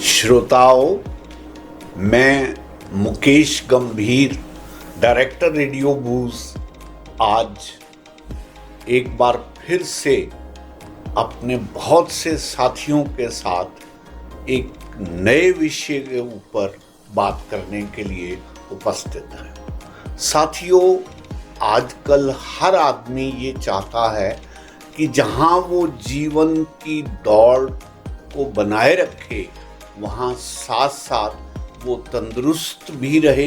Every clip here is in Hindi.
श्रोताओं, मैं मुकेश गंभीर, डायरेक्टर रेडियो बूज, आज एक बार फिर से अपने बहुत से साथियों के साथ एक नए विषय के ऊपर बात करने के लिए उपस्थित है। साथियों, आजकल हर आदमी ये चाहता है कि जहाँ वो जीवन की दौड़ को बनाए रखे, वहाँ साथ साथ वो तंदुरुस्त भी रहे,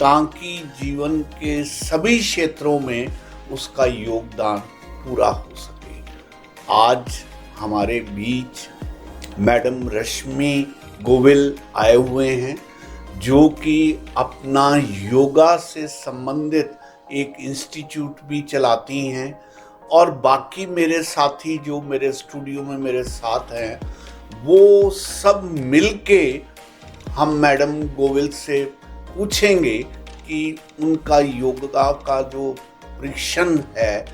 ताकि जीवन के सभी क्षेत्रों में उसका योगदान पूरा हो सके। आज हमारे बीच मैडम रश्मि गोविल आए हुए हैं, जो कि अपना योगा से संबंधित एक इंस्टीट्यूट भी चलाती हैं, और बाकी मेरे साथी जो मेरे स्टूडियो में मेरे साथ हैं, वो सब मिलके हम मैडम गोविल से पूछेंगे कि उनका योगा का जो प्रशिक्षण है,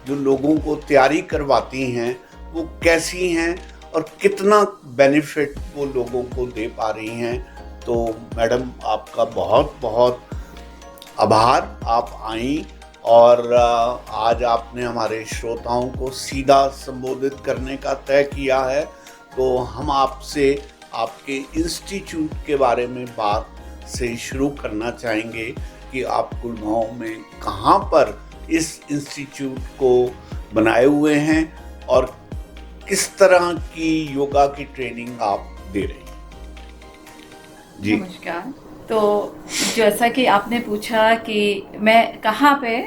जो लोगों को तैयारी करवाती हैं, वो कैसी हैं और कितना बेनिफिट वो लोगों को दे पा रही हैं। तो मैडम, आपका बहुत बहुत आभार, आप आई और आज आपने हमारे श्रोताओं को सीधा संबोधित करने का तय किया है। तो हम आपसे आपके इंस्टीट्यूट के बारे में बात से शुरू करना चाहेंगे कि आप गुड़गांव में कहाँ पर इस इंस्टीट्यूट को बनाए हुए हैं और किस तरह की योगा की ट्रेनिंग आप दे रही हैं। जी नमस्कार। तो जैसा कि आपने पूछा कि मैं कहाँ पे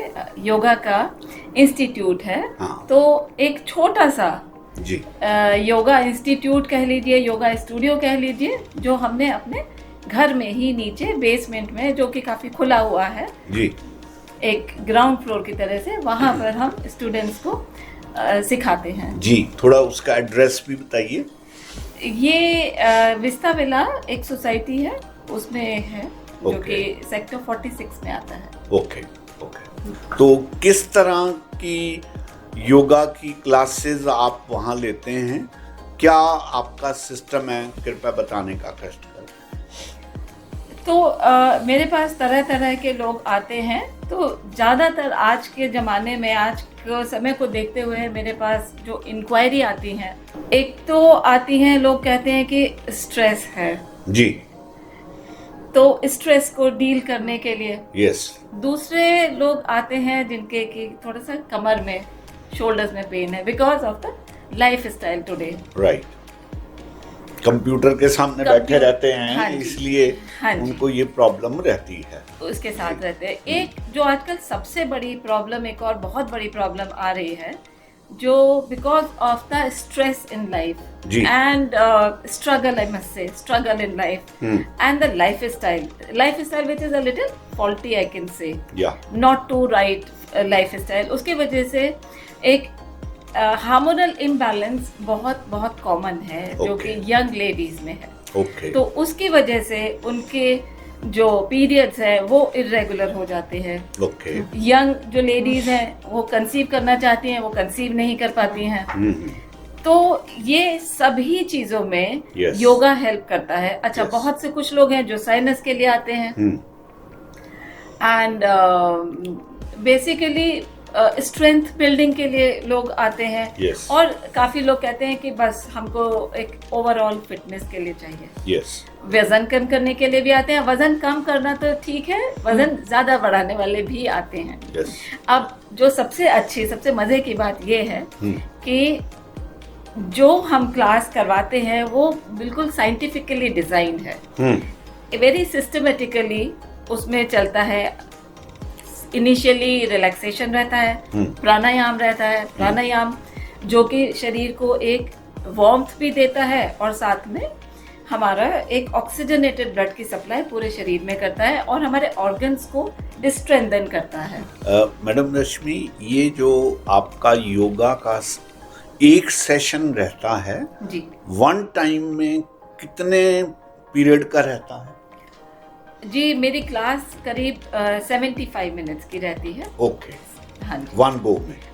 योगा का इंस्टीट्यूट है, हाँ। तो एक छोटा सा जी योगा इंस्टीट्यूट कह लीजिए, योगा स्टूडियो कह लीजिए, जो हमने अपने घर में ही नीचे बेसमेंट में, जो कि काफ़ी खुला हुआ है जी, एक ग्राउंड फ्लोर की तरह से, वहाँ पर हम स्टूडेंट्स को सिखाते हैं। जी, थोड़ा उसका एड्रेस भी बताइए। ये विस्ता विला एक सोसाइटी है, उसमें है, जो कि सेक्टर 46 में आता है। ओके। तो किस तरह की योगा की क्लासेस आप वहाँ लेते हैं, क्या आपका सिस्टम है, कृपया बताने का कष्ट करें। तो मेरे पास तरह तरह के लोग आते हैं। तो ज़्यादातर आज के ज़माने में, आज के समय को देखते हुए, मेरे पास जो इंक्वायरी आती हैं, एक तो आती हैं, लोग कहते हैं कि स्ट्रेस है जी, तो स्ट्रेस को डील करने के लिए। यस। दूसरे लोग आते हैं जिनके कि थोड़ा सा कमर में, शोल्डर्स में पेन है, because of the life style today. Right, computer के सामने बैठे रहते हैं, हाँ इसलिए उनको ये प्रॉब्लम रहती है, उसके साथ रहते हैं। एक जो आजकल सबसे बड़ी प्रॉब्लम, एक और बहुत बड़ी प्रॉब्लम आ रही है, जो because of the stress in life and struggle, I must say struggle in life and the life style which is a little faulty, I can say, not to right life style. उसकी वजह से एक हार्मोनल इम्बैलेंस बहुत बहुत कॉमन है, जो कि यंग लेडीज में है। तो उसकी वजह से उनके जो पीरियड्स है वो इरेगुलर हो जाते हैं। यंग जो लेडीज हैं, वो कंसीव करना चाहती हैं, वो कंसीव नहीं कर पाती हैं। तो ये सभी चीजों में योगा हेल्प करता है। अच्छा, बहुत से कुछ लोग हैं जो साइनस के लिए आते हैं, एंड बेसिकली स्ट्रेंथ बिल्डिंग के लिए लोग आते हैं। और काफी लोग कहते हैं कि बस हमको एक ओवरऑल फिटनेस के लिए चाहिए। वजन कम करने के लिए भी आते हैं। वजन कम करना तो ठीक है, वजन ज्यादा बढ़ाने वाले भी आते हैं। अब जो सबसे अच्छी, सबसे मजे की बात ये है कि जो हम क्लास करवाते हैं वो बिल्कुल साइंटिफिकली डिजाइंड है, वेरी सिस्टमेटिकली उसमें चलता है। इनिशियली रिलैक्सेशन रहता है, प्राणायाम रहता है, प्राणायाम जो कि शरीर को एक वार्मथ भी देता है और साथ में हमारा एक ऑक्सीजनेटेड ब्लड की सप्लाई पूरे शरीर में करता है और हमारे ऑर्गन्स को स्ट्रेंथन करता है। मैडम रश्मि, ये जो आपका योगा का एक सेशन रहता है जी, वन टाइम में कितने पीरियड का रहता है? जी, मेरी क्लास करीब 75 मिनट्स की रहती है। ओके। हाँ जी,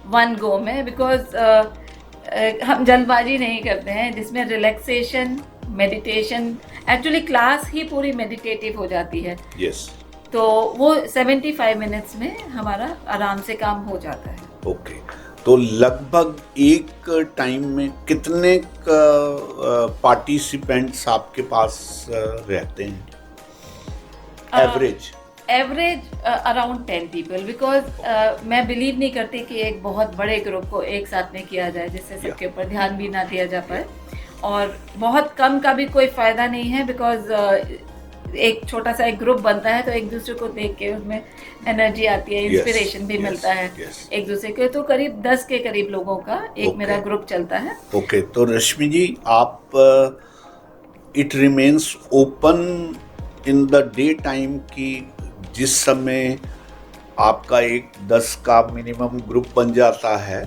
वन गो में बिकॉज हम जल्दबाजी नहीं करते हैं, जिसमें रिलैक्सेशन, मेडिटेशन, एक्चुअली क्लास ही पूरी मेडिटेटिव हो जाती है। यस। तो वो 75 मिनट्स में हमारा आराम से काम हो जाता है। ओके। तो लगभग एक टाइम में कितने पार्टिसिपेंट्स आपके पास रहते हैं average? Average around 10 people, because मैं बिलीव नहीं करती कि एक बहुत बड़े ग्रुप को एक साथ में किया जाए, जिससे सबके ऊपर ध्यान भी ना दिया जा पाए। और बहुत कम का भी कोई फायदा नहीं है, बिकॉज एक छोटा सा एक ग्रुप बनता है तो एक दूसरे को देख के उसमें एनर्जी आती है, इंस्पिरेशन भी मिलता है एक दूसरे के। तो करीब 10 के करीब लोगों का एक मेरा ग्रुप चलता है। ओके। तो रश्मि जी, आप it remains open in the day time की जिस समय आपका एक 10 का मिनिमम ग्रुप बन जाता है,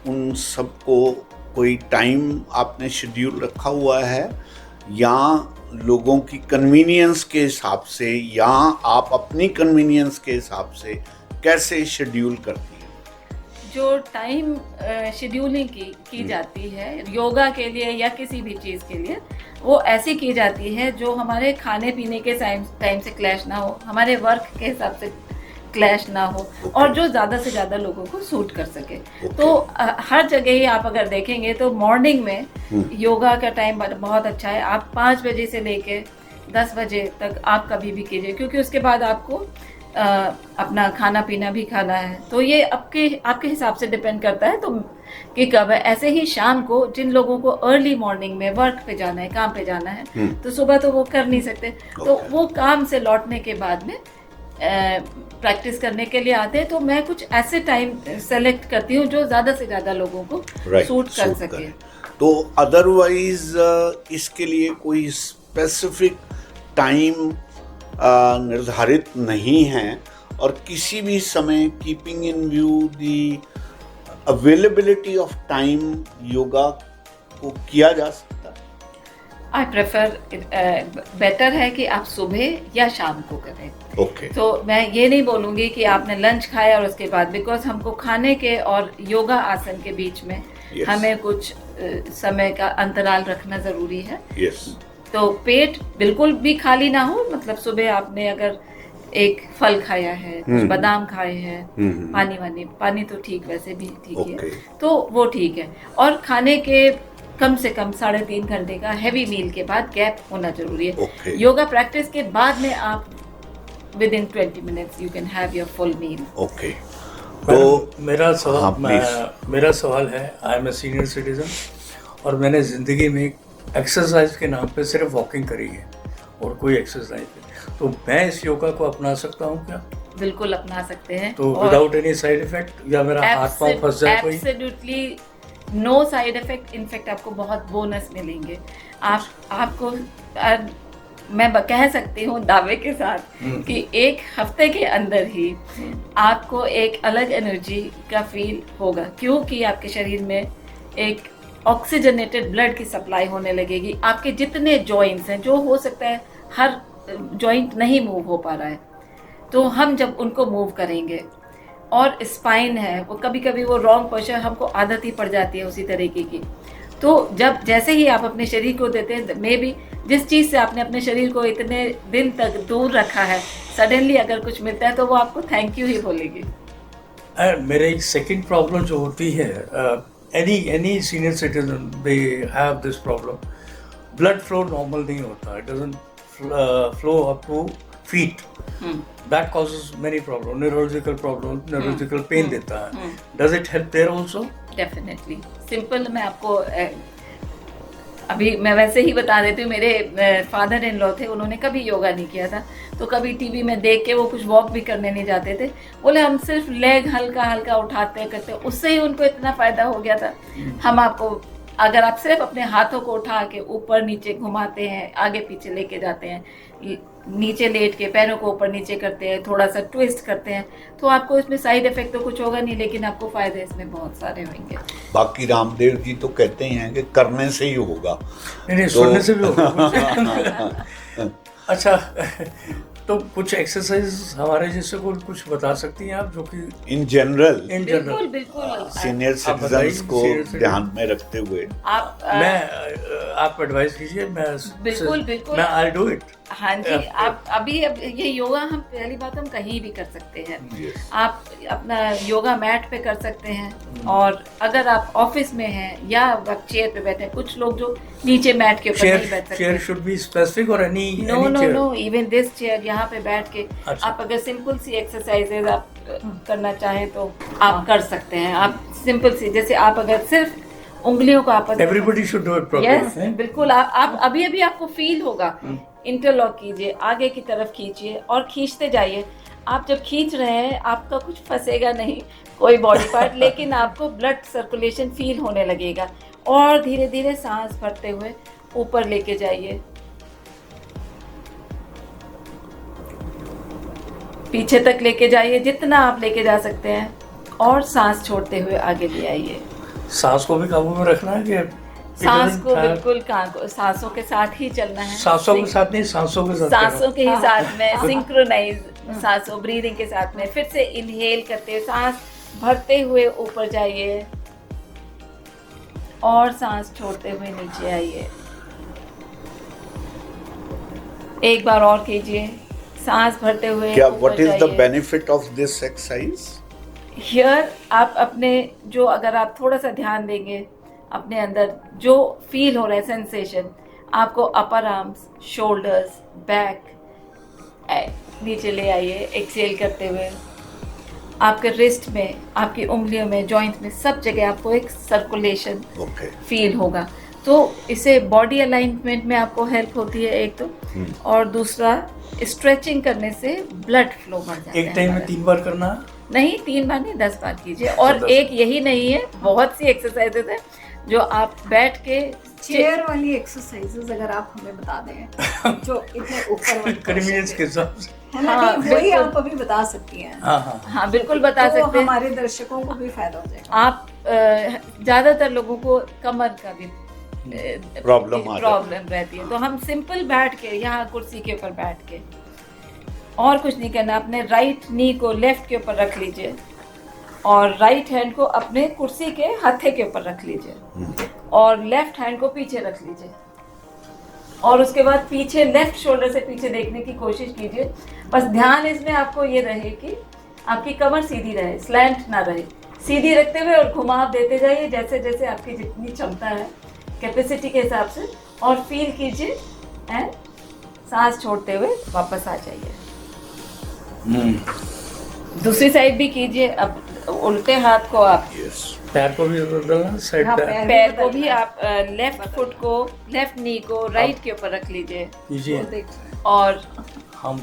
उन सबको कोई टाइम आपने शेड्यूल रखा हुआ है, या लोगों की कन्वीनियंस के हिसाब से, या आप अपनी कन्वीनियंस के हिसाब से कैसे शेड्यूल करती हैं? जो टाइम शेड्यूलिंग की जाती है योगा के लिए या किसी भी चीज़ के लिए, वो ऐसी की जाती है जो हमारे खाने पीने के टाइम से क्लैश ना हो, हमारे वर्क के हिसाब से क्लैश ना हो, और जो ज़्यादा से ज़्यादा लोगों को सूट कर सके। तो हर जगह ही आप अगर देखेंगे तो मॉर्निंग में योगा का टाइम बहुत अच्छा है। आप 5 बजे से लेके 10 बजे तक आप कभी भी कीजिए, क्योंकि उसके बाद आपको अपना खाना पीना भी खाना है। तो ये आपके हिसाब से डिपेंड करता है तो कि कब है। ऐसे ही शाम को जिन लोगों को अर्ली मॉर्निंग में वर्क पे जाना है, काम पे जाना है, तो सुबह तो वो कर नहीं सकते, तो वो काम से लौटने के बाद में प्रैक्टिस करने के लिए आते हैं। तो मैं कुछ ऐसे टाइम सेलेक्ट करती हूँ जो ज़्यादा से ज़्यादा लोगों को सूट कर सके। तो अदरवाइज इसके लिए कोई स्पेसिफिक टाइम निर्धारित नहीं है, और किसी भी समय keeping in view the availability of time yoga को किया जा सकता है। आई प्रेफर बेटर है कि आप सुबह या शाम को करें। ओके। तो मैं ये नहीं बोलूँगी कि आपने लंच खाया और उसके बाद, बिकॉज हमको खाने के और योगा आसन के बीच में हमें कुछ समय का अंतराल रखना ज़रूरी है। तो पेट बिल्कुल भी खाली ना हो, मतलब सुबह आपने अगर एक फल खाया है, कुछ बादाम खाए हैं, पानी तो ठीक, वैसे भी ठीक है, तो वो ठीक है। और खाने के कम से कम 3.5 घंटे का हैवी मील के बाद गैप होना जरूरी है। योगा प्रैक्टिस के बाद में आप within 20 minutes you can have your full meal. Okay. तो मेरा सवाल है, I am a senior citizen, और मैंने ज़िंदगी में एक्सरसाइज के नाम पे सिर्फ वॉकिंग करी है और कोई एक्सरसाइज नहीं, तो मैं इस योगा को अपना सकता हूँ क्या? बिल्कुल अपना सकते हैं। तो विदाउट एनी साइड इफेक्ट, या मेरा हाथ पाँव फंस जाए कोई? Absolutely no side effect. In fact आपको बहुत बोनस मिलेंगे। आपको मैं कह सकती हूँ दावे के साथ कि 1 हफ्ते के अंदर ही आपको एक अलग एनर्जी का फील होगा, क्योंकि आपके शरीर में एक ऑक्सीजनेटेड ब्लड की सप्लाई होने लगेगी। आपके जितने जॉइंट्स हैं, जो हो सकता है हर जॉइंट नहीं मूव हो पा रहा है, तो हम जब उनको मूव करेंगे, और स्पाइन है वो कभी कभी वो रॉन्ग पोस्चर हमको आदत ही पड़ जाती है उसी तरीके की। तो जैसे ही आप अपने शरीर को देते हैं, मे बी जिस चीज़ से आपने अपने शरीर को इतने दिन तक दूर रखा है, सडनली अगर कुछ मिलता है तो वो आपको थैंक यू ही बोलेगी। मेरे एक सेकंड प्रॉब्लम जो होती है, any senior citizen they have this problem, blood flow normal नहीं होता, it doesn't flow up to feet, that causes many problem, neurological pain देता है। Does it help there also? Definitely. Simple मैं आपको अभी मैं वैसे ही बता देती हूँ। मेरे फादर इन लॉ थे, उन्होंने कभी योगा नहीं किया था, तो कभी टीवी में देख के वो कुछ वॉक भी करने नहीं जाते थे। बोले हम सिर्फ लेग हल्का हल्का उठाते करते, उससे ही उनको इतना फ़ायदा हो गया था। हम आपको अगर आप सिर्फ अपने हाथों को उठा के ऊपर नीचे घुमाते हैं, आगे पीछे लेके जाते हैं, नीचे लेट के पैरों को ऊपर नीचे करते हैं, थोड़ा सा ट्विस्ट करते हैं, तो आपको इसमें साइड इफेक्ट तो कुछ होगा नहीं, लेकिन आपको फायदे इसमें बहुत सारे होंगे। बाकी रामदेव जी तो कहते हैं कि करने से ही होगा, नहीं, सुनने से भी होगा। अच्छा, तो कुछ एक्सरसाइज हमारे जैसे को कुछ बता सकती हैं आप, जो कि इन जनरल बिल्कुल बिल्कुल सीनियर सिटीजन्स को ध्यान में रखते हुए आप एडवाइस कीजिए। मैं बिल्कुल बिल्कुल मैं आई डू इट। हाँ जी, आप अभी अब ये योगा हम पहली बात हम कहीं भी कर सकते हैं। आप अपना योगा मैट पे कर सकते हैं, और अगर आप ऑफिस में हैं या आप चेयर पे बैठे हैं, कुछ लोग जो नीचे मैट के ऊपर नहीं बैठ सकते। चेयर शुड बी स्पेसिफिक और any no even this chair, यहाँ पे बैठ के आप अगर सिंपल सी एक्सरसाइजेज आप करना चाहें तो आप कर सकते हैं। आप सिंपल सी, जैसे आप अगर सिर्फ उंगलियों को आप everybody should do it properly. Yes बिल्कुल, आप अभी आपको फील होगा। इंटरलॉक कीजिए, आगे की तरफ खींचिए और खींचते जाइए। आप जब खींच रहे हैं आपका कुछ फंसेगा नहीं कोई बॉडी पार्ट, लेकिन आपको ब्लड सर्कुलेशन फील होने लगेगा। और धीरे धीरे सांस भरते हुए ऊपर लेके जाइए, पीछे तक लेके जाइए जितना आप लेके जा सकते हैं, और सांस छोड़ते हुए आगे ले आइए। सांस को भी काबू में रखना है कि सांस को बिल्कुल सांसों के साथ ही चलना है। सांसों के साथ नहीं, सांसों के साथ, सांसों के ही साथ में सिंक्रोनाइज सांसों, ब्रीदिंग के साथ में। फिर से इनहेल करते हुए सांस भरते हुए ऊपर जाइए, और सांस छोड़ते हुए नीचे आइए। एक बार और कीजिए, सांस भरते हुए। क्या what is the benefit of this exercise? Here आप अपने जो, अगर आप थोड़ा सा ध्यान देंगे अपने अंदर जो फील हो रहा है सेंसेशन, आपको अपर आर्म्स, शोल्डर्स, बैक, नीचे ले आइए एक्सहेल करते हुए। आपके रिस्ट में, आपकी उंगलियों में, जॉइंट में, सब जगह आपको एक सर्कुलेशन फील होगा। तो इससे बॉडी अलाइनमेंट में आपको हेल्प होती है एक तो, और दूसरा स्ट्रेचिंग करने से ब्लड फ्लो बढ़ जाता है। एक टाइम में 3 बार करना नहीं, 3 बार नहीं, 10 बार कीजिए। और एक यही नहीं है, बहुत सी एक्सरसाइजेज है जो आप बैठ के चेयर वाली एक्सरसाइजेज अगर आप हमें बता दें जो इतने ऊपर कन्वीनियंस के हिसाब से, है ना, वही आप अभी बता सकती हैं। हाँ बिल्कुल बता सकते हैं, हमारे दर्शकों को भी फायदा हो जाएगा। आप ज्यादातर लोगों को कमर का भी प्रॉब्लम रहती है, तो हम सिंपल बैठ के, यहाँ कुर्सी के ऊपर बैठ के, और कुछ नहीं करना। अपने राइट नी को लेफ्ट के ऊपर रख लीजिए, और राइट हैंड को अपने कुर्सी के हथे के ऊपर रख लीजिए, और लेफ्ट हैंड को पीछे रख लीजिए, और उसके बाद पीछे लेफ्ट शोल्डर से पीछे देखने की कोशिश कीजिए। बस ध्यान इसमें आपको ये रहे कि आपकी कमर सीधी रहे, स्लैंट ना रहे। सीधी रखते हुए और घुमाव देते जाइए जैसे जैसे आपकी जितनी क्षमता है, कैपेसिटी के हिसाब से, और फील कीजिए एंड सांस छोड़ते हुए वापस आ जाइए। दूसरी साइड भी कीजिए। अब उल्टे हाथ को आप पैर को भी बदलना, साइड पैर को भी आप लेफ्ट फुट को, लेफ्ट नी को राइट के ऊपर रख लीजिए, और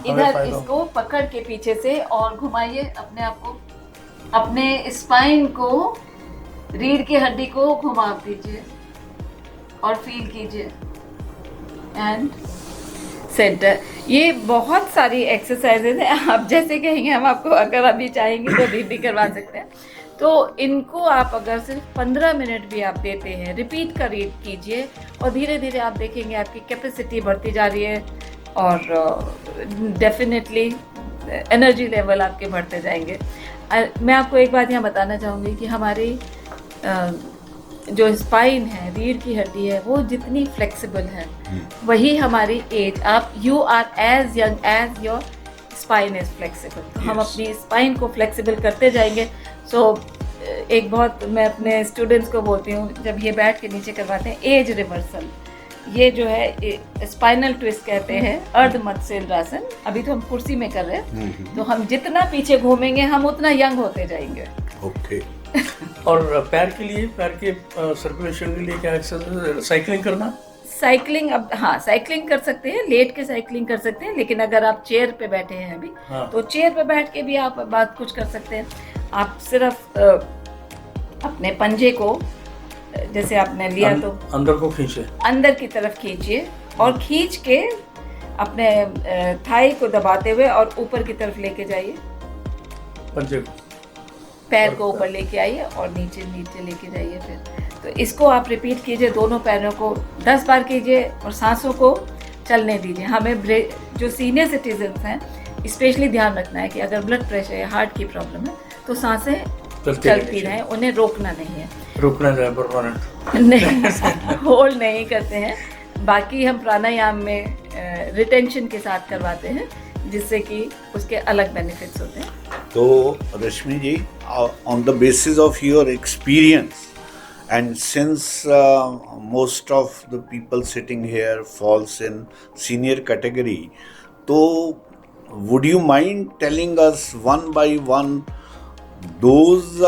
इधर इसको पकड़ के पीछे से और घुमाइए अपने आप को, अपने स्पाइन को, रीढ़ की हड्डी को घुमा दीजिए और फील कीजिए एंड सेंटर। ये बहुत सारी एक्सरसाइजेज हैं, आप जैसे कहेंगे हम आपको, अगर अभी चाहेंगे तो भी करवा सकते हैं। तो इनको आप अगर सिर्फ 15 मिनट भी आप देते हैं, रिपीट कीजिए, और धीरे धीरे आप देखेंगे आपकी कैपेसिटी बढ़ती जा रही है, और डेफिनेटली एनर्जी लेवल आपके बढ़ते जाएंगे। मैं आपको एक बात यहाँ बताना चाहूँगी कि हमारी जो स्पाइन है, रीढ़ की हड्डी है, वो जितनी फ्लेक्सिबल है वही हमारी एज, आप you are as young as your spine is flexible. तो हम अपनी स्पाइन को फ्लेक्सिबल करते जाएंगे। सो एक बहुत मैं अपने स्टूडेंट्स को बोलती हूँ, जब ये बैठ के नीचे करवाते हैं, एज रिवर्सल, ये जो है स्पाइनल ट्विस्ट कहते हैं, अर्ध मत्स्येंद्रासन। अभी तो हम कुर्सी में कर रहे हैं, तो हम जितना पीछे घूमेंगे हम उतना यंग होते जाएंगे। ओके। और पैर के लिए, पैर के सर्कुलेशन के लिए क्या एक्सरसाइज? साइकिलिंग करना, साइकिलिंग, अब हाँ साइकिलिंग कर सकते हैं, लेट के साइकिलिंग कर सकते हैं, लेकिन अगर आप चेयर पे बैठे हैं अभी, तो चेयर पे बैठ के भी आप बात कुछ कर सकते हैं। आप सिर्फ अपने पंजे को, जैसे आपने लिया तो अंदर को खींचे, अंदर की तरफ खींचिए, और खींच के अपने थाई को दबाते हुए और ऊपर की तरफ लेके जाइए, पंजे को, पैर को ऊपर लेके आइए और नीचे नीचे लेके जाइए। फिर तो इसको आप रिपीट कीजिए, दोनों पैरों को 10 बार कीजिए, और सांसों को चलने दीजिए। हमें जो सीनियर सिटीजन हैं स्पेशली ध्यान रखना है कि अगर ब्लड प्रेशर या हार्ट की प्रॉब्लम है तो सांसें चलती रहें, उन्हें रोकना नहीं है। रुकना जाए परमानेंट नहीं, होल्ड नहीं करते हैं। बाकी हम प्राणायाम में रिटेंशन के साथ करवाते हैं जिससे कि उसके अलग बेनिफिट्स होते हैं। तो Rashmi ji, on the basis of your experience and since most of the people sitting here falls in senior category, so would you mind telling us one by one those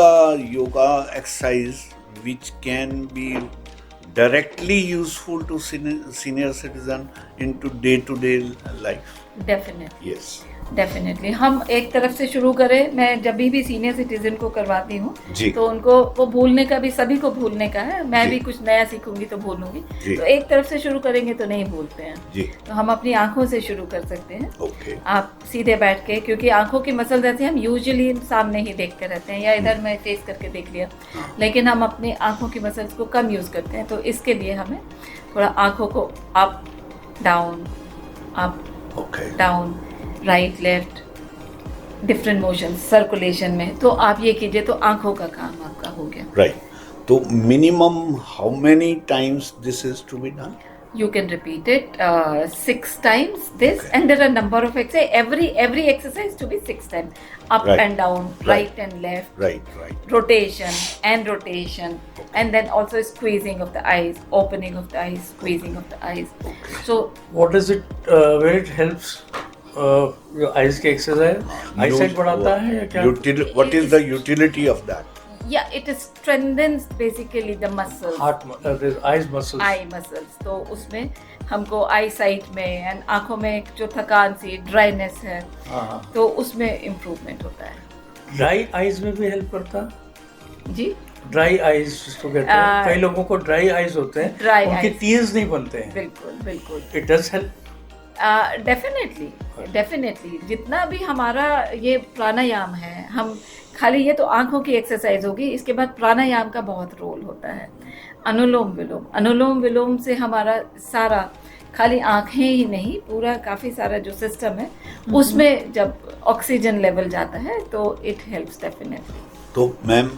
yoga exercise which can be directly useful to senior citizen into day-to-day life? Definitely Yes. Definitely हम एक तरफ से शुरू करें। मैं जब भी सीनियर सिटीजन को करवाती हूँ जी। तो उनको वो भूलने का भी, सभी को भूलने का है। मैं जी। भी कुछ नया सीखूंगी तो भूलूंगी, जी। तो एक तरफ से शुरू करेंगे तो नहीं भूलते हैं। जी। तो हम अपनी आंखों से शुरू कर सकते हैं। Okay. आप सीधे बैठ के, क्योंकि आंखों की मसल रहती है, हम यूजुअली सामने ही देखते रहते हैं या इधर मैं फेस करके देख लिया, लेकिन हम अपनी आंखों की मसल्स को कम यूज़ करते हैं। तो इसके लिए हमें थोड़ा आंखों को up down Okay. Down, right left, different motion circulation में। तो आप ये कीजिए तो आंखों का काम आपका हो गया। Right. So minimum how many times this is to be done? You can repeat it 6 times this, Okay. and there are number of exercise. Every exercise to be 6 times. Up Right. and down, Right. right and left, Right. rotation and rotation, and then also squeezing of the eyes, opening of the eyes, squeezing of the eyes. So What is it where it helps eyes की एक्सरसाइज आईसाइट बढ़ाता है या क्या? What is the utility of that? yeah, it strengthens basically the muscles. Heart eyes muscles eye muscles. तो उसमें हमको आई साइट में एंड आंखों में जो थकान सी ड्राइनेस है तो उसमें इम्प्रूवमेंट होता है। ड्राई आईज में भी हेल्प करता? जी, ड्राई आईज जिसको कहते हैं, कई लोगों को ड्राई आईज होते हैं, Dry उनके eyes. टीयर्स नहीं बनते हैं। बिल्कुल बिल्कुल। It does help. डेफिनेटली जितना भी हमारा ये प्राणायाम है, हम खाली ये तो आंखों की एक्सरसाइज होगी, इसके बाद प्राणायाम का बहुत रोल होता है। अनुलोम विलोम से हमारा सारा, खाली आंखें ही नहीं, पूरा काफ़ी सारा जो सिस्टम है उसमें जब ऑक्सीजन लेवल जाता है तो इट हेल्प्स डेफिनेटली। तो मैम,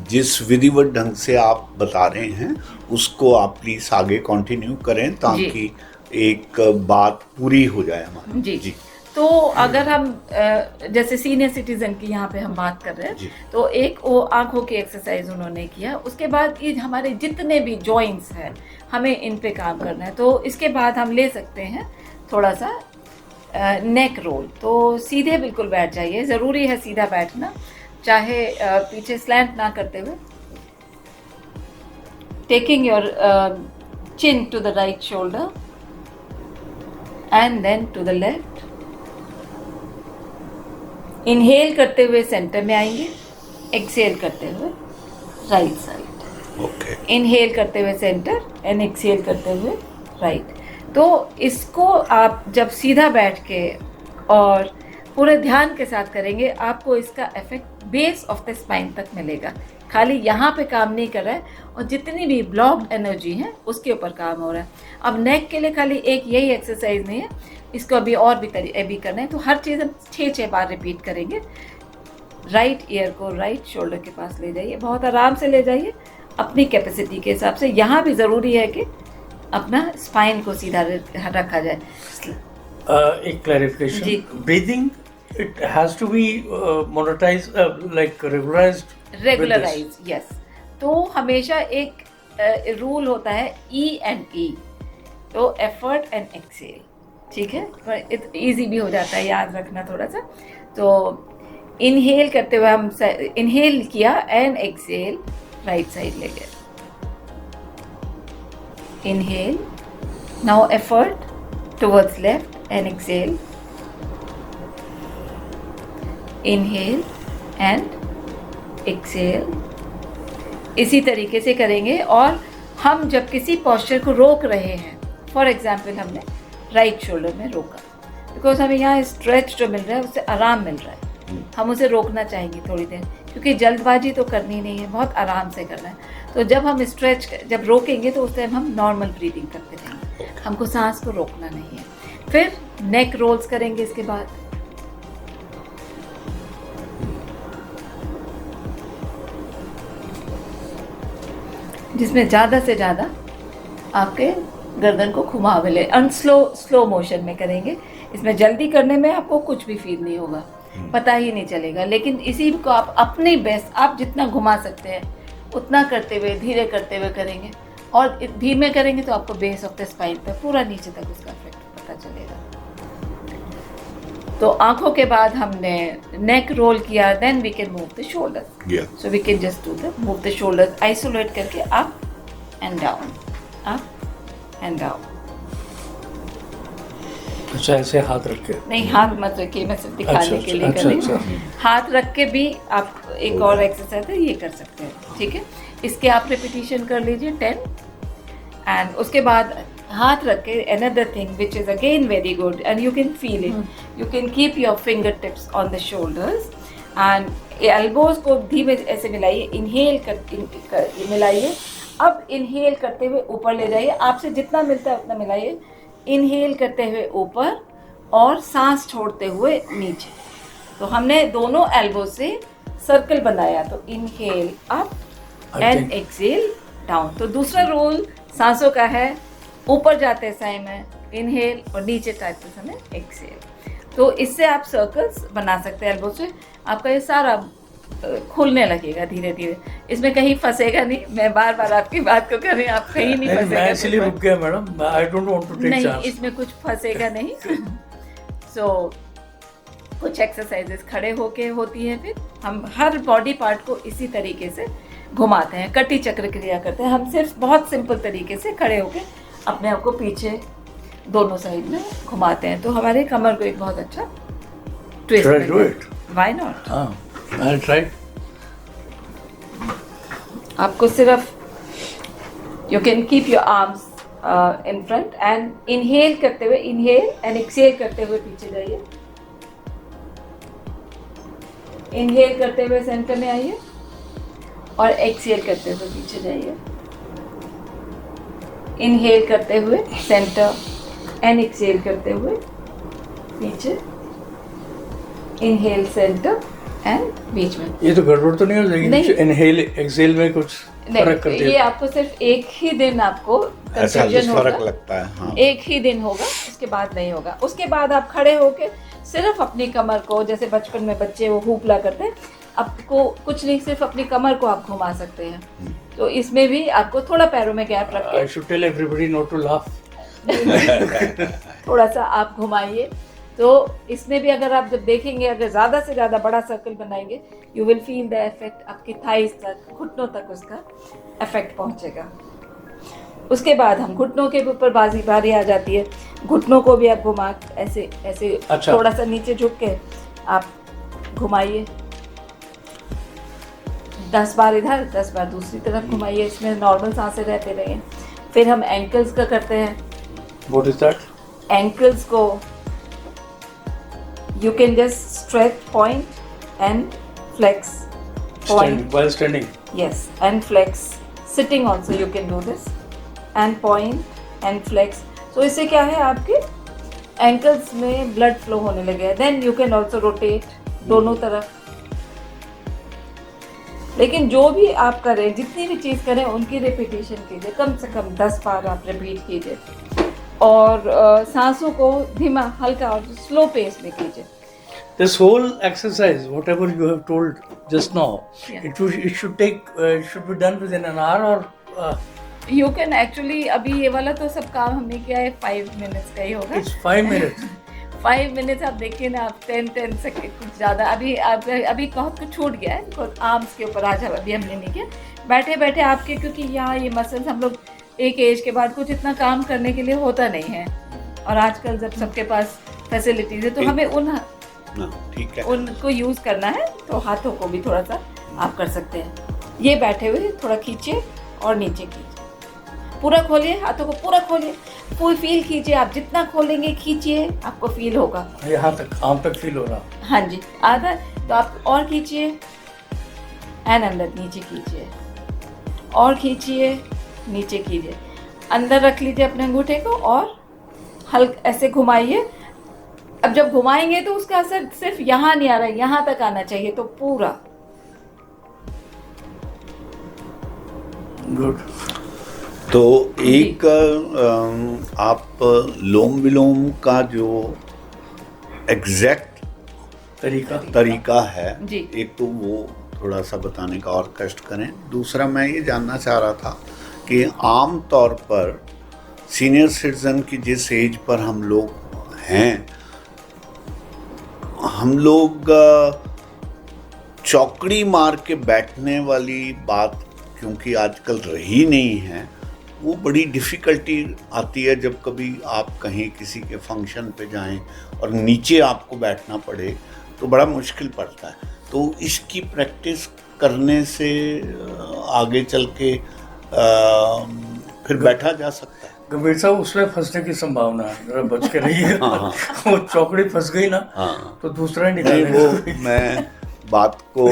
जिस विधिवत ढंग से आप बता रहे हैं उसको आप प्लीज आगे कंटिन्यू करें ताकि एक बात पूरी हो जाए हमारी। जी। तो अगर हम जैसे सीनियर सिटीजन की यहाँ पे हम बात कर रहे हैं, तो एक वो आंखों की एक्सरसाइज उन्होंने किया, उसके बाद ये हमारे जितने भी जॉइंट्स हैं हमें इन पे काम करना है। तो इसके बाद हम ले सकते हैं थोड़ा सा नेक रोल। तो सीधे बिल्कुल बैठ जाइए, ज़रूरी है सीधा बैठना, चाहे पीछे स्लैंट ना करते हुए। Taking your chin to the right shoulder and then to the left. Inhale करते हुए सेंटर में आएंगे, एक्सहेल करते हुए राइट साइड। ओके। इनहेल करते हुए सेंटर एंड एक्सहेल करते हुए राइट। तो इसको आप जब सीधा बैठ के और पूरे ध्यान के साथ करेंगे, आपको इसका effect base of the spine तक मिलेगा। खाली यहाँ पे काम नहीं कर रहा है, और जितनी भी ब्लॉक्ड एनर्जी है उसके ऊपर काम हो रहा है। अब नेक के लिए खाली एक यही एक्सरसाइज नहीं है, इसको अभी और भी करना है। तो हर चीज़ हम 6 बार रिपीट करेंगे। राइट ईयर को राइट शोल्डर के पास ले जाइए, बहुत आराम से ले जाइए अपनी कैपेसिटी के हिसाब से। यहाँ भी ज़रूरी है कि अपना स्पाइन को सीधा रखा जाए। एक clarification, breathing it has to be monetise, like regularise, yes. तो हमेशा एक रूल होता है E&E, तो एफर्ट एंड एक्सेल, ठीक है। इजी भी हो जाता है याद रखना थोड़ा सा। तो इनहेल करते हुए हम इनहेल किया एंड एक्सेल राइट साइड ले गए। Inhale, now effort towards left and exhale. Inhale and exhale, इसी तरीके से करेंगे। और हम जब किसी पॉस्चर को रोक रहे हैं, फॉर एग्जाम्पल हमने राइट शोल्डर में रोका, बिकॉज हमें यहाँ स्ट्रेच जो मिल रहा है उससे आराम मिल रहा है, हम उसे रोकना चाहेंगे थोड़ी देर, क्योंकि जल्दबाजी तो करनी नहीं है, बहुत आराम से करना है। तो जब हम जब रोकेंगे तो उस टाइम हम नॉर्मल ब्रीदिंग करते रहेंगे, हमको सांस को रोकना नहीं है। फिर नेक रोल्स करेंगे इसके बाद। जिसमें ज़्यादा से ज़्यादा आपके गर्दन को घुमावे ले, स्लो मोशन में करेंगे। इसमें जल्दी करने में आपको कुछ भी फील नहीं होगा, पता ही नहीं चलेगा। लेकिन इसी को आप अपने बेस्ट, आप जितना घुमा सकते हैं उतना करते हुए, धीरे करते हुए करेंगे। और धीमे करेंगे तो आपको बेस ऑफ द स्पाइन पे पूरा नीचे तक उसका इफेक्ट पता चलेगा। तो आंखों के बाद हमने नेक रोल किया, then we can move the shoulders. So we can just do the move the shoulders, isolate करके up and down, up and down. अच्छा, ऐसे हाथ रख के? नहीं, हाथ मत रखिए, मैं सिर्फ दिखाने के लिए कर रही हूँ। हाथ रख के भी आप एक और एक्सरसाइज है ये कर सकते हैं, ठीक है। इसके आप रिपीटिशन कर लीजिए 10, एंड उसके बाद हाथ रख के another thing which is again very good and you can feel it, you can keep your finger tips on the shoulders and elbows को धीमे ऐसे मिलाइए, इनहेल कर मिलाइए। अब इनहेल करते हुए ऊपर ले जाइए, आपसे जितना मिलता है उतना मिलाइए। इनहेल करते हुए ऊपर और सांस छोड़ते हुए नीचे। तो हमने दोनों एल्बो से सर्कल बनाया, तो inhale up and exhale down. तो दूसरा रोल सांसों का है, ऊपर जाते समय इनहेल और नीचे टाइपते समय एक्सेल। तो इससे आप सर्कल्स बना सकते हैं एल्बो से। आपका ये सारा खुलने लगेगा धीरे धीरे, इसमें कहीं फंसेगा नहीं। मैं बार बार आपकी बात को कर रही हूँ, आप कहीं नहीं फंसेगा। मैं इसलिए रुक गया madam, I don't want to take chance. नहीं, इसमें कुछ फंसेगा नहीं। सो कुछ एक्सरसाइजेस खड़े होके होती है, फिर हम हर बॉडी पार्ट को इसी तरीके से घुमाते हैं, कटी चक्र क्रिया करते हैं। हम सिर्फ बहुत सिंपल तरीके से खड़े होके अपने आप को पीछे दोनों साइड में घुमाते हैं, तो हमारे कमर को एक बहुत अच्छा ट्विस्ट मिलता है। Why not? हाँ, I'll try. आपको सिर्फ you can keep your arms in front end inhale करते हुए, इनहेल एंड एक्सहेल करते हुए पीछे जाइए। इनहेल करते हुए सेंटर में आइए और एक्सहेल करते हुए पीछे जाइए। इनहेल करते हुए सेंटर एंड एक्सहेल करते हुए पीछे। इनहेल सेंटर एंड बीच में। ये तो गड़बड़ तो नहीं हो जाएगी? इनहेल एक्सेल में कुछ फर्क कर दिया? ये आपको सिर्फ एक ही दिन आपको कंफ्यूजन होगा, फर्क लगता है। हाँ। एक ही दिन होगा, उसके बाद नहीं होगा। उसके बाद आप खड़े होके सिर्फ अपनी कमर को, जैसे बचपन में बच्चे वो हुपला करते हैं, आपको कुछ नहीं, सिर्फ अपनी कमर को आप घुमा सकते हैं। तो इसमें भी आपको थोड़ा पैरों में गैप रख के, I should tell everybody not to laugh. थोड़ा सा आप घुमाइए। तो इसमें भी अगर आप जब देखेंगे, अगर ज़्यादा से ज़्यादा बड़ा सर्कल बनाएंगे, you will feel the effect, आपकी थाइस तक, घुटनों तक उसका इफेक्ट पहुंचेगा। उसके बाद हम घुटनों के ऊपर बारी आ जाती है। घुटनों को भी आप घुमा ऐसे ऐसे अच्छा। थोड़ा सा नीचे झुक के आप घुमाइए, 10 बार इधर 10 बार दूसरी तरफ घुमाइए। इसमें नॉर्मल सांसें रहते रहिए। फिर हम एंकल्स का करते हैं। What is that? एंकल्स को you can just stretch, point and flex. Point. While standing? Yes, and flex. Sitting also you can do this. And point and flex. So इससे क्या है, आपके ankles में blood flow होने लगे। Then you can also rotate दोनों तरफ। लेकिन जो भी आप करें, जितनी भी चीज़ करें, उनकी रिपीटेशन कीजिए, कम से कम 10 बार आप रिपीट कीजिए। और सांसों को धीमा, हल्का और स्लो पेस में कीजिए। This whole exercise, whatever you have told just now, Yeah. it should be done within an hour or You can actually, अभी ये वाला तो सब काम हमने किया है 5 मिनट्स का ही होगा। it's 5 minutes. 5 मिनट्स आप देखिए ना, आप 10 सेकेंड, कुछ ज़्यादा। अभी बहुत कुछ छूट गया है, आर्म्स के ऊपर आज अभी हमने नहीं किया। बैठे बैठे आपके, क्योंकि यहाँ ये मसल्स हम लोग एक एज के बाद कुछ इतना काम करने के लिए होता नहीं है, और आजकल जब सबके पास फैसिलिटीज है, तो हमें ठीक है, उनको यूज़ करना है। तो हाथों को भी थोड़ा सा आप कर सकते हैं। ये बैठे हुए थोड़ा खींचिए और नीचे कीजिए, पूरा खोलिए, हाथों को पूरा खोलिए, फुल फील कीजिए। आप जितना खोलेंगे, खींचिए, आपको फील होगा। यहाँ तक, आम तक फील हो रहा। हाँ जी, आधा। तो आप और खींचिए एंड अंदर नीचे कीजिए, और खींचिए, नीचे कीजिए। अंदर रख लीजिए अपने अंगूठे को और हल्का ऐसे घुमाइए। अब जब घुमाएंगे तो उसका असर सिर्फ यहाँ नहीं आ रहा है, यहाँ तक आना चाहिए, तो पूरा। गुड। तो एक आप लोम विलोम का जो एग्जैक्ट तरीका है जी। एक तो वो थोड़ा सा बताने का और कष्ट करें। दूसरा मैं ये जानना चाह रहा था कि आम तौर पर सीनियर सिटीजन की जिस एज पर हम लोग हैं, हम लोग चौकड़ी मार के बैठने वाली बात क्योंकि आजकल रही नहीं है, वो बड़ी डिफ़िकल्टी आती है जब कभी आप कहीं किसी के फंक्शन पे जाएं और नीचे आपको बैठना पड़े तो बड़ा मुश्किल पड़ता है। तो इसकी प्रैक्टिस करने से आगे चल के फिर बैठा जा सकता है। गंभीर साहब, उसमें फंसने की संभावना है, जरा बच के रहिएगा। वो चौकड़ी फंस गई ना, तो दूसरा ही निकालेगा। वो मैं बात को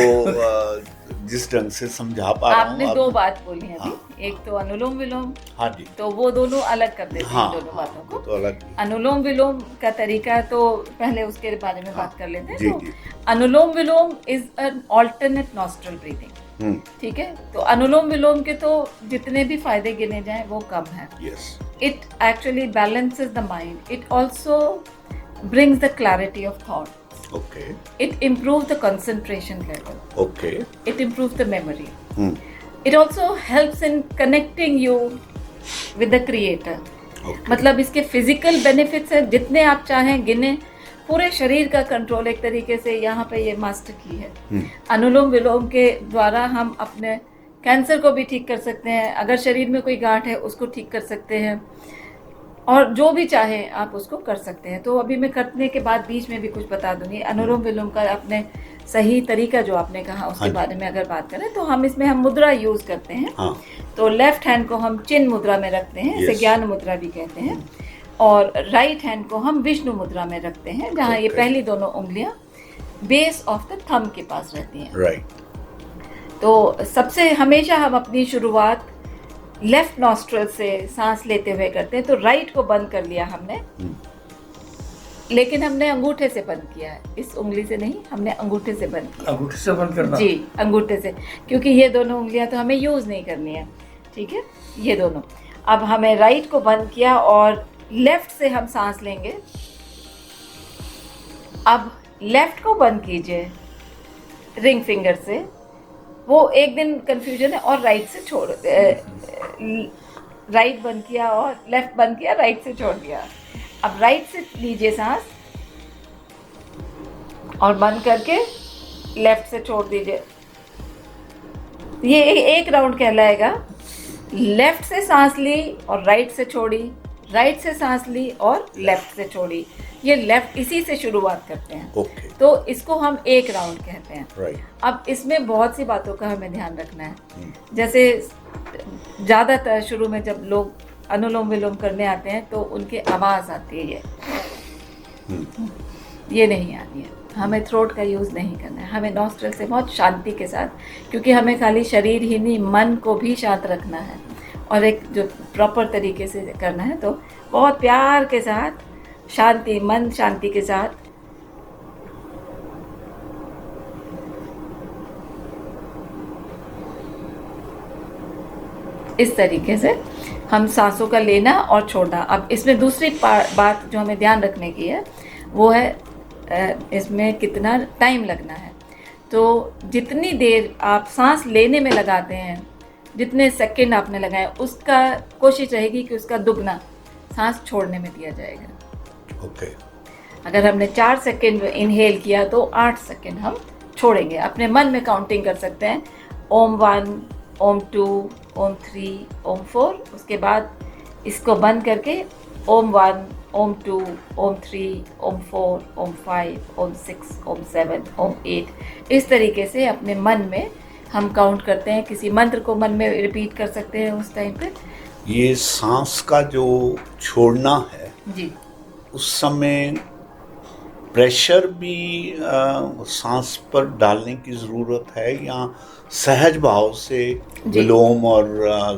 जिस ढंग से समझा पा रहा हूँ। आपने दो बात बोली हैं अभी, एक तो अनुलोम विलोम, हाँ जी, तो वो दोनों अलग कर देते हैं दोनों बातों को। तो अलग अनुलोम विलोम का तरीका तो पहले उसके बारे में बात कर लेते हैं। जी, तो जी। Anulom Vilom is an alternate nostril breathing, ठीक है। तो अनुलोम विलोम के तो जितने भी फायदे गिने जाएं वो कम है। Yes, it actually balances the mind, it also brings the clarity of thought, okay, it improves the concentration level, okay, it improves the memory, it also helps in connecting you with the creator. okay. मतलब इसके फिजिकल बेनिफिट्स हैं जितने आप चाहें गिने। पूरे शरीर का कंट्रोल एक तरीके से यहाँ पे ये मास्टर की है। अनुलोम विलोम के द्वारा हम अपने कैंसर को भी ठीक कर सकते हैं, अगर शरीर में कोई गांठ है उसको ठीक कर सकते हैं, और जो भी चाहे आप उसको कर सकते हैं। तो अभी मैं करने के बाद बीच में भी कुछ बता दूंगी। अनुलोम विलोम का अपने सही तरीका जो आपने कहा उसके बारे में अगर बात करें तो हम मुद्रा यूज करते हैं। तो लेफ्ट हैंड को हम चिन्ह मुद्रा में रखते हैं, इसे ज्ञान मुद्रा भी कहते हैं, और राइट हैंड को हम विष्णु मुद्रा में रखते हैं, जहाँ ये पहली दोनों उंगलियां बेस ऑफ द थंब के पास रहती हैं। राइट। तो सबसे हमेशा हम अपनी शुरुआत लेफ्ट नॉस्ट्रल से सांस लेते हुए करते हैं। तो राइट को बंद कर लिया हमने, लेकिन हमने अंगूठे से बंद किया है, इस उंगली से नहीं, हमने अंगूठे से बंद किया। अंगूठे से बंद करना? जी, अंगूठे से, क्योंकि ये दोनों उंगलियां तो हमें यूज नहीं करनी है, ठीक है, ये दोनों। अब हमें राइट को बंद किया और लेफ्ट से हम सांस लेंगे। अब लेफ्ट को बंद कीजिए रिंग फिंगर से, वो एक दिन कंफ्यूजन है, और राइट से छोड़, राइट बंद किया और लेफ्ट बंद किया, राइट से छोड़ दिया। अब राइट से लीजिए सांस और बंद करके लेफ्ट से छोड़ दीजिए। ये एक राउंड कहलाएगा। लेफ्ट से सांस ली और राइट से छोड़ी, राइट से सांस ली और लेफ्ट से छोड़ी। ये लेफ्ट, इसी से शुरुआत करते हैं। Okay. तो इसको हम एक राउंड कहते हैं। Right. अब इसमें बहुत सी बातों का हमें ध्यान रखना है। जैसे ज़्यादातर शुरू में जब लोग अनुलोम विलोम करने आते हैं तो उनकी आवाज़ आती है, ये नहीं आती है। हमें थ्रोट का यूज़ नहीं करना है, हमें नॉस्ट्रल से बहुत शांति के साथ, क्योंकि हमें खाली शरीर ही नहीं मन को भी शांत रखना है और एक जो प्रॉपर तरीके से करना है। तो बहुत प्यार के साथ, शांति, मन शांति के साथ इस तरीके से हम सांसों का लेना और छोड़ना। अब इसमें दूसरी बात जो हमें ध्यान रखने की है वो है इसमें कितना टाइम लगना है। तो जितनी देर आप सांस लेने में लगाते हैं, जितने सेकंड आपने लगाए, उसका कोशिश रहेगी कि उसका दुगना सांस छोड़ने में दिया जाएगा। ओके। अगर हमने 4 सेकंड इनहेल किया तो 8 सेकंड हम छोड़ेंगे। अपने मन में काउंटिंग कर सकते हैं, ओम 1, ओम 2, ओम 3, ओम 4। उसके बाद इसको बंद करके ओम 1, ओम 2, ओम 3, ओम 4, ओम 5, ओम 6, ओम 7, ओम 8। इस तरीके से अपने मन में हम काउंट करते हैं। किसी मंत्र को मन में रिपीट कर सकते हैं उस टाइम पे। ये सांस का जो छोड़ना है जी, उस समय प्रेशर भी सांस पर डालने की ज़रूरत है या सहज भाव से विलोम और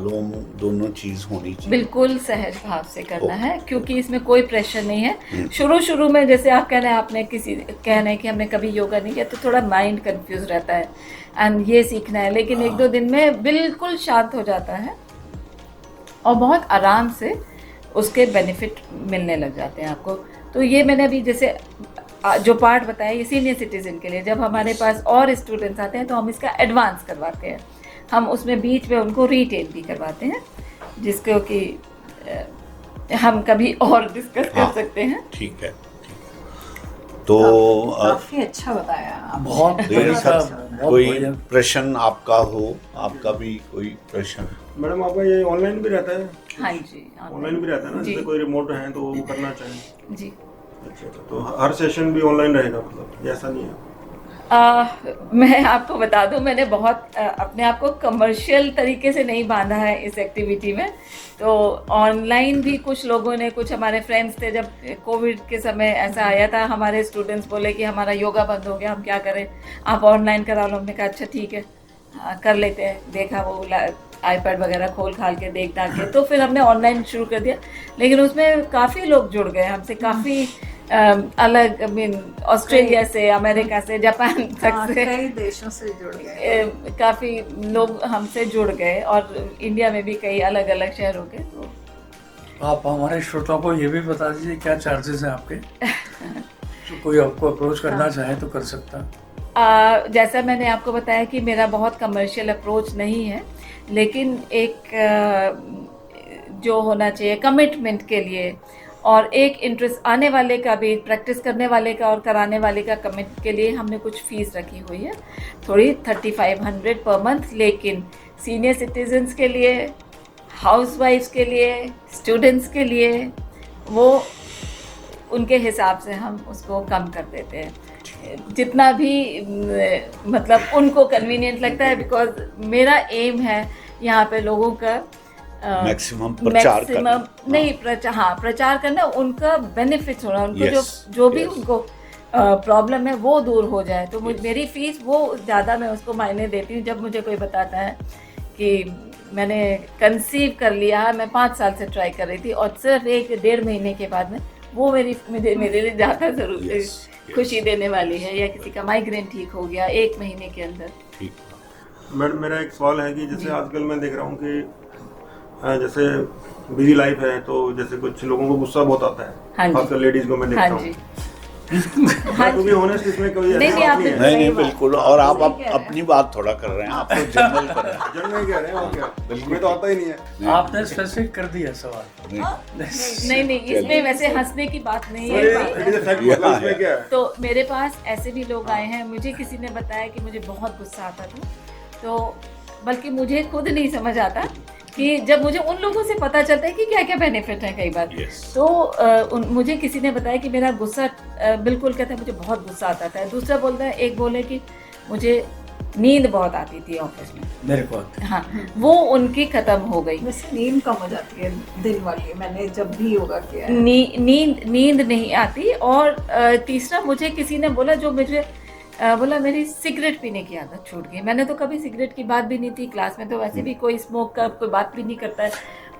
लोम दोनों चीज़ होनी चाहिए? बिल्कुल सहज भाव से करना है, क्योंकि इसमें कोई प्रेशर नहीं है। शुरू में जैसे आप कह रहे हैं, आपने किसी कह रहे हैं कि हमने कभी योगा नहीं किया, तो थोड़ा माइंड कंफ्यूज रहता है एंड ये सीखना है, लेकिन 1-2 दिन में बिल्कुल शांत हो जाता है और बहुत आराम से उसके बेनिफिट मिलने लग जाते हैं आपको। तो ये मैंने अभी जैसे जो पार्ट बताया, ये सीनियर सिटीजन के लिए, जब हमारे पास और स्टूडेंट्स आते हैं तो हम इसका एडवांस करवाते हैं, हम उसमें बीच में उनको रिटेन भी करवाते हैं, जिसको कि हम कभी और डिस्कस कर सकते हैं। ठीक है। तो काफी अच्छा बताया आपने। बहुत कोई प्रश्न आपका हो, आपका भी कोई प्रश्न? मैडम आपका ये ऑनलाइन भी रहता है? हाँ जी, ऑनलाइन भी रहता है ना, जैसे कोई रिमोट है तो वो करना चाहे? जी। अच्छा, तो हर सेशन भी ऑनलाइन रहेगा, मतलब ऐसा नहीं है? मैं आपको बता दूं, मैंने बहुत अपने आप को कमर्शियल तरीके से नहीं बांधा है इस एक्टिविटी में। तो ऑनलाइन भी कुछ लोगों ने, कुछ हमारे फ्रेंड्स थे, जब कोविड के समय ऐसा आया था, हमारे स्टूडेंट्स बोले कि हमारा योगा बंद हो गया, हम क्या करें, आप ऑनलाइन करा लो। हमने कहा अच्छा ठीक है, कर लेते हैं। देखा वो आईपैड वगैरह खोल खाल के देख दाख के, तो फिर हमने ऑनलाइन शुरू कर दिया। लेकिन उसमें काफ़ी लोग जुड़ गए हमसे, काफ़ी अलग, ऑस्ट्रेलिया से, अमेरिका से, जापान तक से, कई देशों से जुड़ गए, काफ़ी लोग हमसे जुड़ गए, और इंडिया में भी कई अलग अलग शहरों के। तो आप हमारे श्रोताओं को ये भी बता दीजिए क्या चार्जेस हैं आपके? तो कोई आपको अप्रोच करना चाहे तो कर सकता। जैसा मैंने आपको बताया कि मेरा बहुत कमर्शियल अप्रोच नहीं है, लेकिन एक जो होना चाहिए कमिटमेंट के लिए, और एक इंटरेस्ट आने वाले का भी, प्रैक्टिस करने वाले का और कराने वाले का कमिट के लिए हमने कुछ फीस रखी हुई है, थोड़ी 3500 पर मंथ। लेकिन सीनियर सिटीजन्स के लिए, हाउसवाइफ्स के लिए, स्टूडेंट्स के लिए, वो उनके हिसाब से हम उसको कम कर देते हैं, जितना भी मतलब उनको कन्वीनियंट लगता है। बिकॉज मेरा एम है यहाँ पे लोगों का मैक्सिमम प्रचार करना, नहीं प्रचार करना, उनका बेनिफिट होना, उनको जो भी उनको प्रॉब्लम है वो दूर हो जाए। तो मेरी फीस वो ज़्यादा मैं उसको मायने देती हूँ। जब मुझे कोई बताता है कि मैंने कंसीव कर लिया, मैं 5 साल से ट्राई कर रही थी, और सिर्फ 1-1.5 महीने के बाद में वो मेरे लिए ज़्यादा ज़रूर खुशी देने वाली है। या किसी का माइग्रेन ठीक हो गया 1 महीने के अंदर। मैडम मेरा एक सवाल है कि जैसे आजकल मैं देख रहा हूँ कि जैसे बिजी लाइफ है, तो जैसे कुछ लोगों को गुस्सा बहुत आता है, खासकर लेडीज को मैं देखता हूँ। टू बी ऑनेस्ट, इसमें कोई नहीं बिल्कुल। और आप अपनी बात थोड़ा कर रहे हैं, आप तो जनरल कर रहे हैं। जनरल कह रहे हैं, और क्या, बिल्कुल तो आता ही नहीं है। आपने स्पेसिफिक कर दिया सवाल। नहीं, इसमें वैसे हंसने की बात नहीं है। तो मेरे पास ऐसे भी लोग आए हैं, मुझे किसी ने बताया कि मुझे बहुत गुस्सा आता था, तो बल्कि मुझे खुद नहीं समझ आता कि जब मुझे उन लोगों से पता चलता है कि क्या क्या बेनिफिट है कई बार। तो मुझे किसी ने बताया कि मेरा गुस्सा बिल्कुल, कहता है मुझे बहुत गुस्सा आता था। दूसरा बोलता है, एक बोले कि मुझे नींद बहुत आती थी ऑफिस में, मेरे को। हाँ, वो उनकी खत्म हो गई। वैसे नींद कम हो जाती है दिन वाली, मैंने जब भी योगा किया है। नींद नहीं आती। और तीसरा मुझे किसी ने बोला, जो मुझे बोला मेरी सिगरेट पीने की आदत छूट गई। मैंने तो कभी सिगरेट की बात भी नहीं थी, क्लास में तो वैसे भी कोई स्मोक का कोई बात भी नहीं करता है।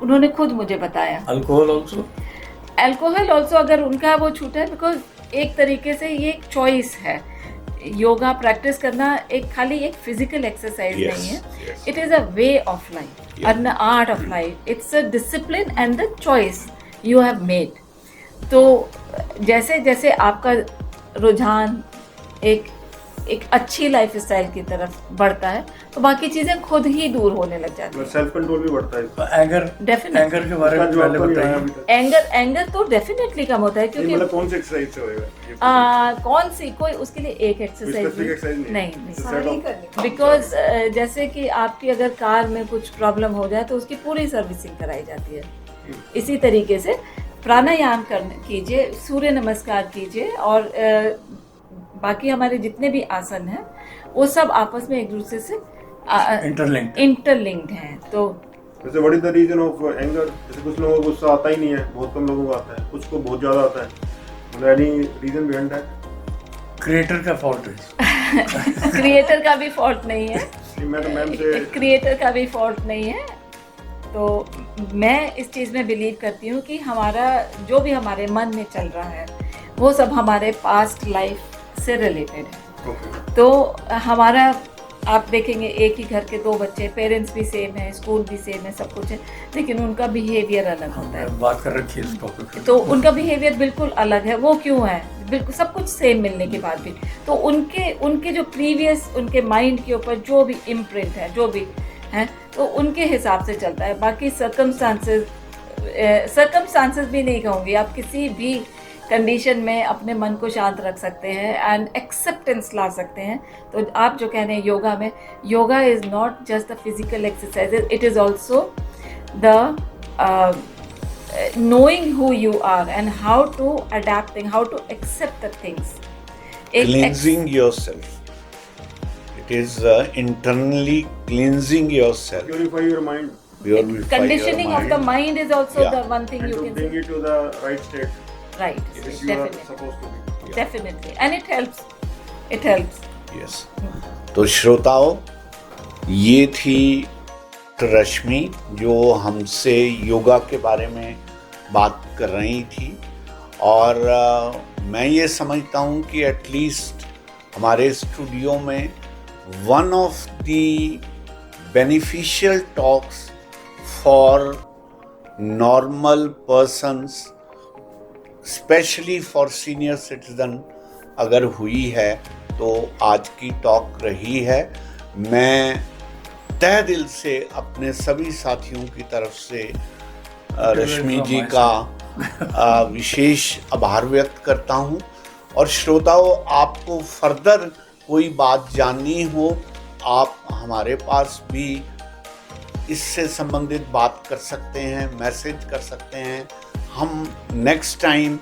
उन्होंने खुद मुझे बताया। अल्कोहल ऑल्सो अगर उनका वो छूटा है, बिकॉज एक तरीके से ये एक चॉइस है। योगा प्रैक्टिस करना एक खाली एक फिजिकल एक्सरसाइज नहीं है, it is a way of life, an art of life, it's a discipline and the choice you have made. तो जैसे जैसे आपका रुझान एक अच्छी लाइफ स्टाइल की तरफ बढ़ता है, तो बाकी चीजें खुद ही दूर होने लग जाती हैं। सेल्फ कंट्रोल भी बढ़ता है। एंगर के बारे में पहले बताइए। एंगर तो डेफिनेटली कम होता है, क्योंकि मतलब कौन सी एक्सरसाइज से होएगा? कौन सी, कोई उसके लिए एक एक्सरसाइज नहीं, बिकॉज जैसे कि आपकी अगर कार में कुछ प्रॉब्लम हो जाए तो उसकी पूरी सर्विसिंग कराई जाती है। इसी तरीके से प्राणायाम कीजिए, सूर्य नमस्कार कीजिए, और बाकी हमारे जितने भी आसन हैं वो सब आपस में एक दूसरे से इंटरलिंक्ड हैं। तो वैसे what is the reason of anger? जैसे कुछ लोगों को गुस्सा आता ही नहीं है, बहुत कम लोगों को आता है, कुछ को बहुत ज्यादा आता है, मतलब any reason behind that? Creator का फॉल्ट है। क्रिएटर का भी फॉल्ट नहीं है, मैं तो मैम से क्रिएटर का भी फॉल्ट नहीं है। तो मैं इस चीज़ में बिलीव करती हूँ कि हमारा जो भी हमारे मन में चल रहा है वो सब हमारे पास्ट लाइफ से रिलेटेड है। तो हमारा आप देखेंगे एक ही घर के दो बच्चे, पेरेंट्स भी सेम है, स्कूल भी सेम है, सब कुछ है, लेकिन उनका बिहेवियर अलग होता है। बात कर रखी है इस टॉपिक पे। तो उनका बिहेवियर बिल्कुल अलग है। वो क्यों है? बिल्कुल सब कुछ सेम मिलने के बाद भी तो उनके जो प्रीवियस उनके माइंड के ऊपर जो भी इम्प्रिंट है, जो भी है, तो उनके हिसाब से चलता है। बाकी सर्कमस्टांसेस भी नहीं कहूँगी, आप किसी भी कंडीशन में अपने मन को शांत रख सकते हैं एंड एक्सेप्टेंस ला सकते हैं। तो आप जो कह रहे हैं योगा में, yoga is not just the physical exercise, it is also the knowing who you are and how to adapting, how to accept the things. Cleansing yourself. It is internally cleansing yourself. purify your mind Purify Conditioning your of the mind is also Yeah. the one thing and you to can bring say. it to the right state Right, which you are definitely, supposed to be. definitely, and it helps. It helps. Yes. तो श्रोताओं, ये थी रश्मि जो हमसे योगा के बारे में बात कर रही थी। और मैं ये समझता हूँ कि एटलीस्ट हमारे स्टूडियो में one of the beneficial talks for normal persons, specially for senior citizen अगर हुई है तो आज की टॉक रही है। मैं तहे दिल से अपने सभी साथियों की तरफ से रश्मि जी का विशेष आभार व्यक्त करता हूं। और श्रोताओं, आपको फर्दर कोई बात जाननी हो, आप हमारे पास भी इससे संबंधित बात कर सकते हैं, मैसेज कर सकते हैं। हम नेक्स्ट टाइम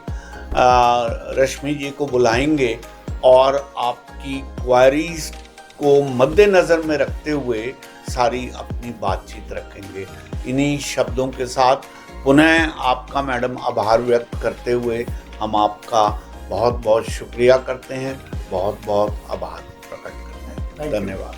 रश्मि जी को बुलाएंगे और आपकी क्वारीज को मद्देनज़र में रखते हुए सारी अपनी बातचीत रखेंगे। इन्हीं शब्दों के साथ पुनः आपका मैडम आभार व्यक्त करते हुए हम आपका बहुत बहुत शुक्रिया करते हैं, बहुत बहुत आभार प्रकट करते हैं। धन्यवाद।